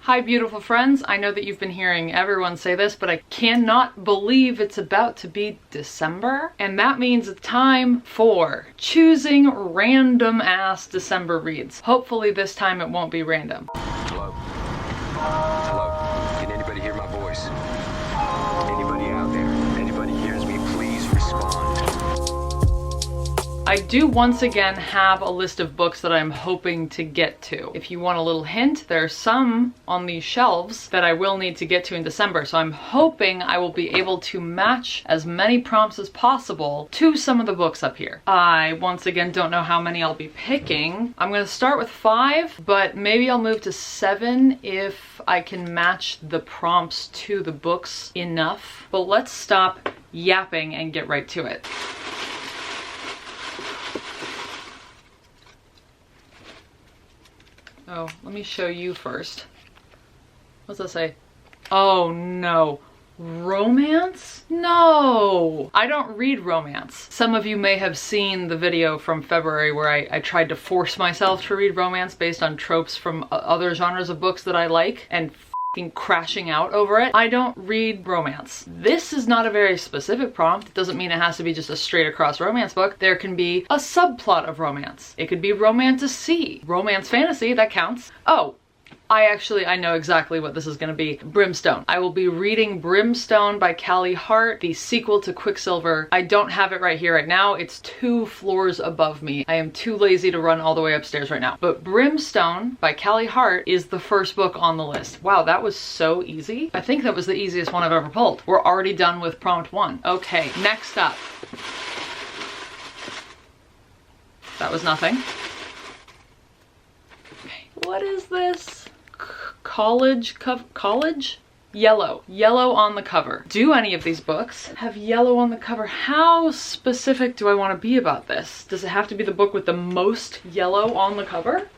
Hi beautiful friends, I know that you've been hearing everyone say this, but I cannot believe it's about to be December. And that means it's time for choosing random ass December reads. Hopefully this time it won't be random. Hello? Hello? Can anybody hear my voice? Anybody out there? Anybody hears me, please respond. I do once again have a list of books that I'm hoping to get to. If you want a little hint, there are some on these shelves that I will need to get to in December, so I'm hoping I will be able to match as many prompts as possible to some of the books up here. I once again don't know how many I'll be picking. I'm gonna start with 5, but maybe I'll move to 7 if I can match the prompts to the books enough. But let's stop yapping and get right to it. Oh, let me show you first. What's that say? Oh no. Romance? No! I don't read romance. Some of you may have seen the video from February where I tried to force myself to read romance based on tropes from other genres of books that I like and crashing out over it. I don't read romance. This is not a very specific prompt. It doesn't mean it has to be just a straight across romance book. There can be a subplot of romance. It could be romantasy. Romance fantasy, that counts. Oh, I know exactly what this is going to be. Brimstone. I will be reading Brimstone by Callie Hart, the sequel to Quicksilver. I don't have it right here right now. It's 2 floors above me. I am too lazy to run all the way upstairs right now. But Brimstone by Callie Hart is the first book on the list. Wow, that was so easy. I think that was the easiest one I've ever pulled. We're already done with prompt 1. Okay, next up. That was nothing. Okay, what is this? College? Yellow on the cover. Do any of these books have yellow on the cover? How specific do I want to be about this? Does it have to be the book with the most yellow on the cover?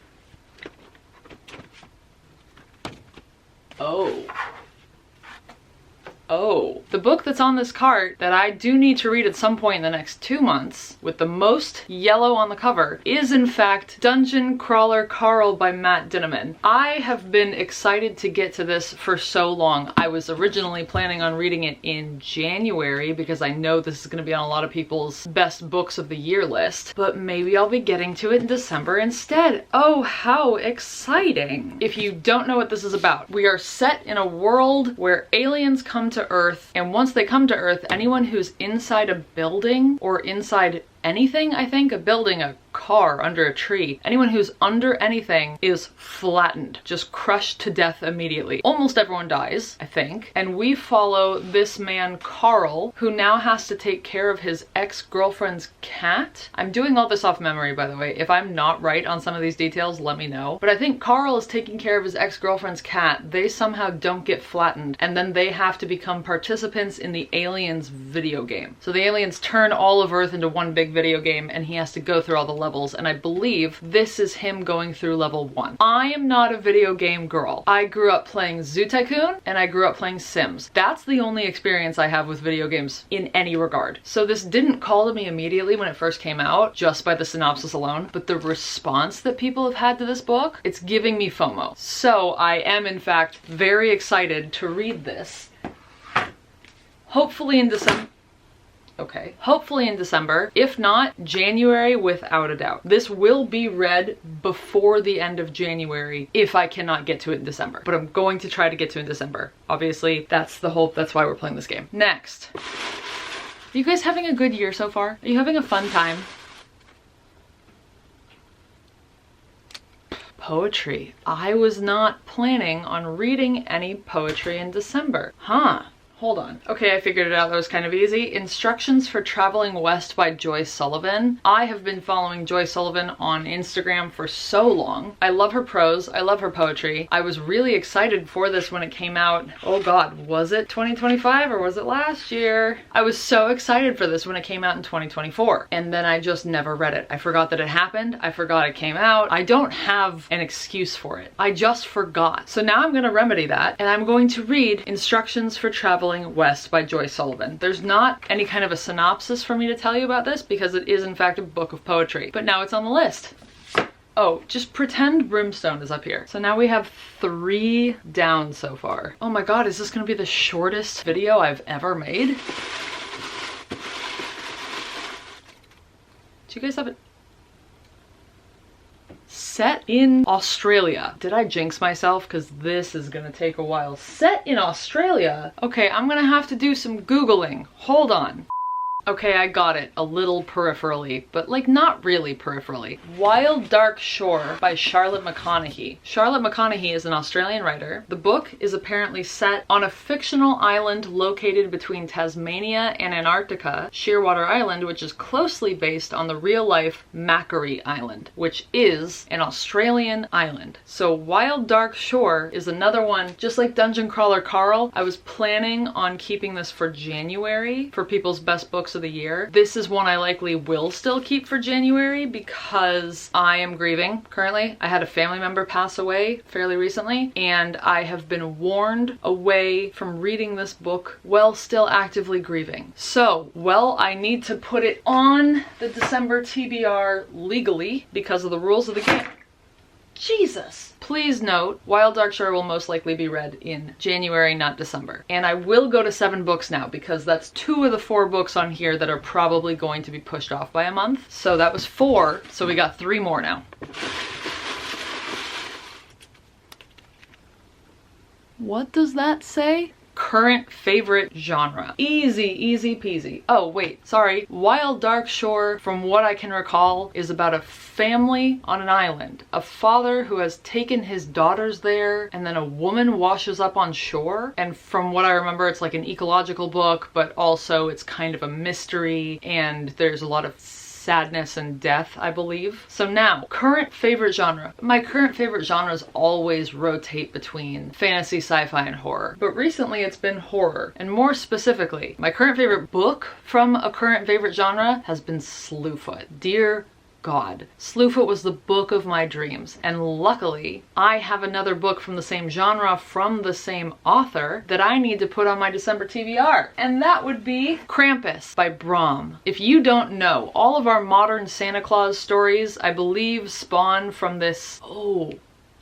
Oh, the book that's on this cart that I do need to read at some point in the next 2 months with the most yellow on the cover is in fact Dungeon Crawler Carl by Matt Dinneman. I have been excited to get to this for so long. I was originally planning on reading it in January because I know this is going to be on a lot of people's best books of the year list, but maybe I'll be getting to it in December instead. Oh, how exciting. If you don't know what this is about, we are set in a world where aliens come to Earth, and once they come to Earth, anyone who's inside a building or inside anything, I think, a building, a car, under a tree, anyone who's under anything is flattened, just crushed to death immediately. Almost everyone dies, I think, and we follow this man Carl, who now has to take care of his ex-girlfriend's cat. I'm doing all this off memory, by the way. If I'm not right on some of these details, let me know. But I think Carl is taking care of his ex-girlfriend's cat. They somehow don't get flattened, and then they have to become participants in the aliens video game. So the aliens turn all of Earth into one big video game, and he has to go through all the levels, and I believe this is him going through level 1. I am not a video game girl. I grew up playing Zoo Tycoon and I grew up playing Sims. That's the only experience I have with video games in any regard. So this didn't call to me immediately when it first came out, just by the synopsis alone, but the response that people have had to this book, it's giving me FOMO. So I am in fact very excited to read this. Hopefully in December. Okay, hopefully in December. If not, January without a doubt. This will be read before the end of January if I cannot get to it in December. But I'm going to try to get to it in December. Obviously, that's the hope. That's why we're playing this game. Next. Are you guys having a good year so far? Are you having a fun time? Poetry. I was not planning on reading any poetry in December. Huh. Hold on. Okay, I figured it out. That was kind of easy. Instructions for Traveling West by Joyce Sullivan. I have been following Joyce Sullivan on Instagram for so long. I love her prose. I love her poetry. I was really excited for this when it came out. Oh God, was it 2025 or was it last year? I was so excited for this when it came out in 2024. And then I just never read it. I forgot that it happened. I forgot it came out. I don't have an excuse for it. I just forgot. So now I'm going to remedy that, and I'm going to read Instructions for Traveling West by Joyce Sullivan. There's not any kind of a synopsis for me to tell you about this because it is in fact a book of poetry, but now it's on the list. Oh, just pretend Brimstone is up here. So now we have 3 down so far. Oh my god, is this gonna be the shortest video I've ever made? Do you guys have it? Set in Australia. Did I jinx myself? Because this is gonna take a while. Set in Australia? Okay, I'm gonna have to do some Googling. Hold on. Okay, I got it. A little peripherally, but like not really peripherally. Wild Dark Shore by Charlotte McConaghy. Charlotte McConaghy is an Australian writer. The book is apparently set on a fictional island located between Tasmania and Antarctica, Shearwater Island, which is closely based on the real-life Macquarie Island, which is an Australian island. So Wild Dark Shore is another one, just like Dungeon Crawler Carl. I was planning on keeping this for January for people's best books of the year. This is one I likely will still keep for January because I am grieving currently. I had a family member pass away fairly recently, and I have been warned away from reading this book while still actively grieving. So, well, I need to put it on the December TBR legally because of the rules of the game. Jesus! Please note, Wild Dark Shore will most likely be read in January, not December. And I will go to 7 books now because that's 2 of the 4 books on here that are probably going to be pushed off by a month. So that was 4, so we got 3 more now. What does that say? Current favorite genre. Easy, easy peasy. Oh, wait, sorry. Wild Dark Shore, from what I can recall, is about a family on an island. A father who has taken his daughters there, and then a woman washes up on shore. And from what I remember, it's like an ecological book, but also it's kind of a mystery, and there's a lot of sadness and death, I believe. So now, current favorite genre. My current favorite genres always rotate between fantasy, sci-fi, and horror. But recently it's been horror. And more specifically, my current favorite book from a current favorite genre has been Slewfoot. Dear God. Slewfoot was the book of my dreams, and luckily I have another book from the same genre from the same author that I need to put on my December TBR, and that would be Krampus by Brom. If you don't know, all of our modern Santa Claus stories, I believe, spawn from this,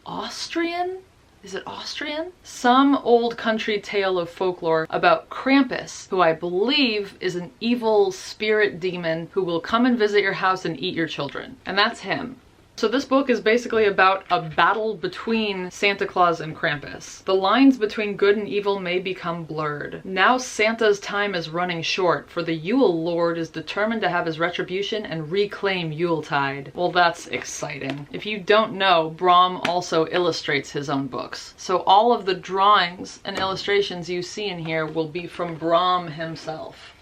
Austrian? Is it Austrian? Some old country tale of folklore about Krampus, who I believe is an evil spirit demon who will come and visit your house and eat your children. And that's him. So this book is basically about a battle between Santa Claus and Krampus. The lines between good and evil may become blurred. Now Santa's time is running short, for the Yule Lord is determined to have his retribution and reclaim Yuletide. Well, that's exciting. If you don't know, Brom also illustrates his own books. So all of the drawings and illustrations you see in here will be from Brom himself.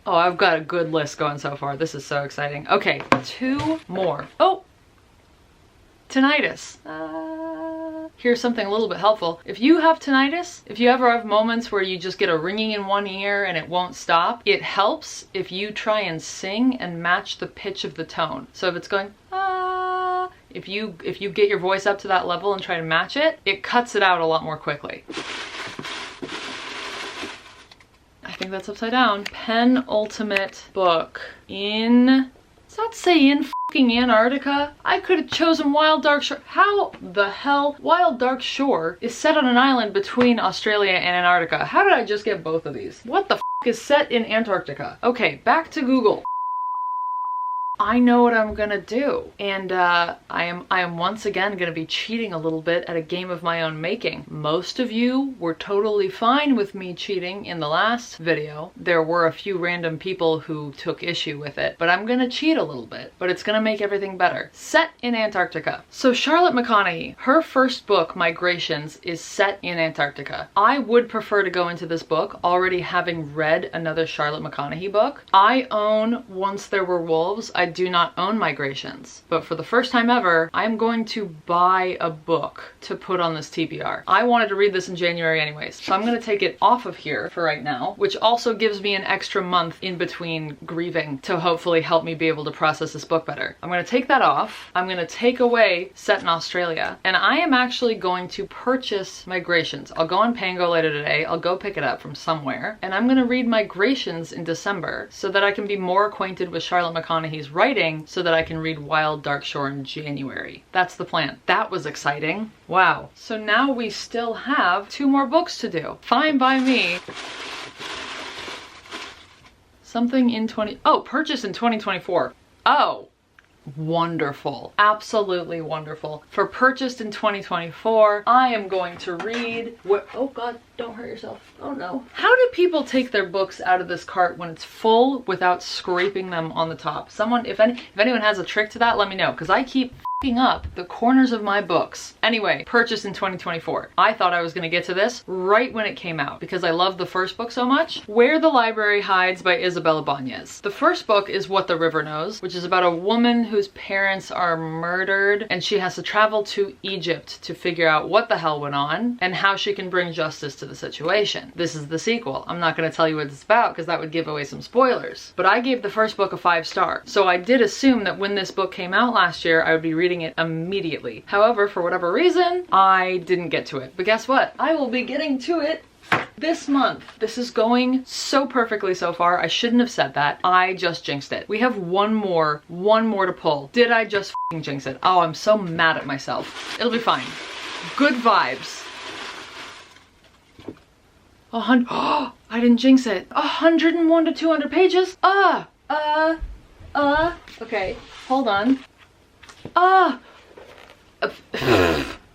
Oh, I've got a good list going so far. This is so exciting. Okay, 2 more. Oh! Tinnitus. Here's something a little bit helpful. If you have tinnitus, if you ever have moments where you just get a ringing in one ear and it won't stop, it helps if you try and sing and match the pitch of the tone. So if it's going, if you get your voice up to that level and try to match it, it cuts it out a lot more quickly. I think that's upside down. Penultimate book in... Does that say in fucking Antarctica? I could have chosen Wild Dark Shore. How the hell? Wild Dark Shore is set on an island between Australia and Antarctica. How did I just get both of these? What the f is set in Antarctica? Okay, back to Google. I know what I'm gonna do, and I am once again gonna be cheating a little bit at a game of my own making. Most of you were totally fine with me cheating in the last video. There were a few random people who took issue with it, but I'm gonna cheat a little bit, but it's gonna make everything better. Set in Antarctica. So Charlotte McConaghy, her first book, Migrations, is set in Antarctica. I would prefer to go into this book already having read another Charlotte McConaghy book. I own Once There Were Wolves. I do not own Migrations, but for the first time ever, I'm going to buy a book to put on this TBR. I wanted to read this in January anyways, so I'm gonna take it off of here for right now, which also gives me an extra month in between grieving to hopefully help me be able to process this book better. I'm gonna take that off. I'm gonna take away Set in Australia, and I am actually going to purchase Migrations. I'll go on Pango later today. I'll go pick it up from somewhere, and I'm gonna read Migrations in December so that I can be more acquainted with Charlotte McConaghy's writing so that I can read Wild Dark Shore in January. That's the plan. That was exciting. Wow. So now we still have 2 more books to do. Fine by me. Something in purchase in 2024. Oh. Wonderful. Absolutely wonderful. For purchased in 2024, I am going to read oh god, don't hurt yourself. Oh no. How do people take their books out of this cart when it's full without scraping them on the top? Someone, if anyone has a trick to that, let me know, because I keep f***ing up the corners of my books. Anyway, purchased in 2024. I thought I was gonna get to this right when it came out because I loved the first book so much. Where the Library Hides by Isabel Ibanez. The first book is What the River Knows, which is about a woman whose parents are murdered and she has to travel to Egypt to figure out what the hell went on and how she can bring justice to the situation. This is the sequel. I'm not gonna tell you what it's about because that would give away some spoilers. But I gave the first book a 5 star. So I did assume that when this book came out last year, I would be reading it immediately. However, for whatever reason, I didn't get to it. But guess what? I will be getting to it this month. This is going so perfectly so far. I shouldn't have said that. I just jinxed it. We have one more to pull. Did I just f***ing jinx it? Oh, I'm so mad at myself. It'll be fine. Good vibes. I didn't jinx it. 101 to 200 pages? Okay, hold on.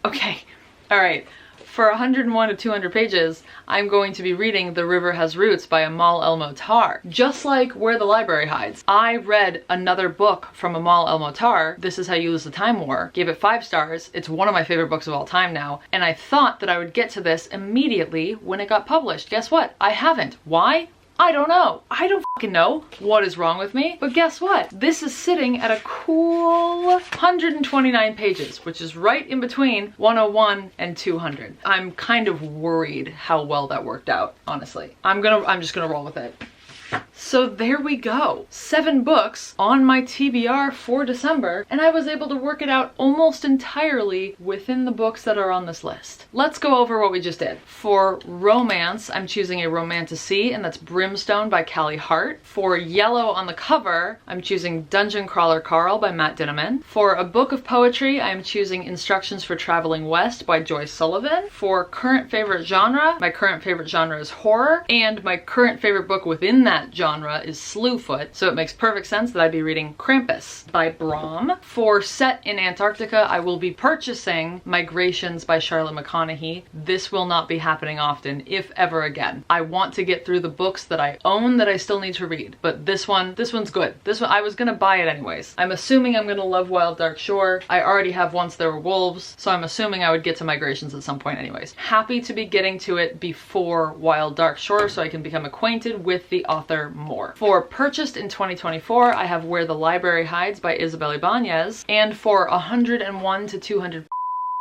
Okay, all right. For 101 to 200 pages, I'm going to be reading The River Has Roots by Amal El-Mohtar. Just like Where the Library Hides, I read another book from Amal El-Mohtar, This Is How You Lose the Time War, gave it 5 stars. It's one of my favorite books of all time now, and I thought that I would get to this immediately when it got published. Guess what? I haven't. Why? I don't know. I don't fucking know what is wrong with me, but guess what? This is sitting at a cool 129 pages, which is right in between 101 and 200. I'm kind of worried how well that worked out, honestly. I'm just gonna roll with it. So there we go. 7 books on my TBR for December, and I was able to work it out almost entirely within the books that are on this list. Let's go over what we just did. For romance, I'm choosing a Romantasy, and that's Brimstone by Callie Hart. For yellow on the cover, I'm choosing Dungeon Crawler Carl by Matt Dinneman. For a book of poetry, I'm choosing Instructions for Traveling West by Joyce Sullivan. For current favorite genre, my current favorite genre is horror, and my current favorite book within that genre is Slewfoot, so it makes perfect sense that I'd be reading Krampus by Brahm. For set in Antarctica, I will be purchasing Migrations by Charlotte McConaughey. This will not be happening often, if ever again. I want to get through the books that I own that I still need to read, but this one's good. This one, I was gonna buy it anyways. I'm assuming I'm gonna love Wild Dark Shore. I already have Once There Were Wolves, so I'm assuming I would get to Migrations at some point anyways. Happy to be getting to it before Wild Dark Shore so I can become acquainted with the author more. For purchased in 2024, I have Where the Library Hides by Isabel Ibanez, and for 101 to 200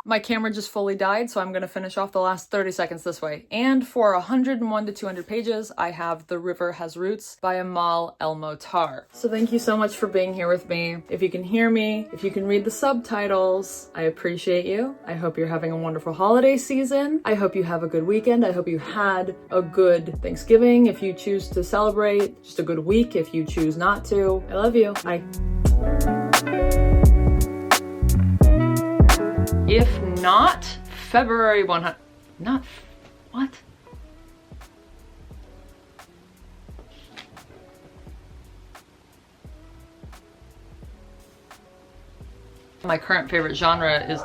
my camera just fully died, so I'm going to finish off the last 30 seconds this way. And for 101 to 200 pages, I have The River Has Roots by Amal El-Mohtar. So thank you so much for being here with me. If you can hear me, if you can read the subtitles, I appreciate you. I hope you're having a wonderful holiday season. I hope you have a good weekend. I hope you had a good Thanksgiving if you choose to celebrate. Just a good week if you choose not to. I love you. Bye. If not, February 100, what? My current favorite genre is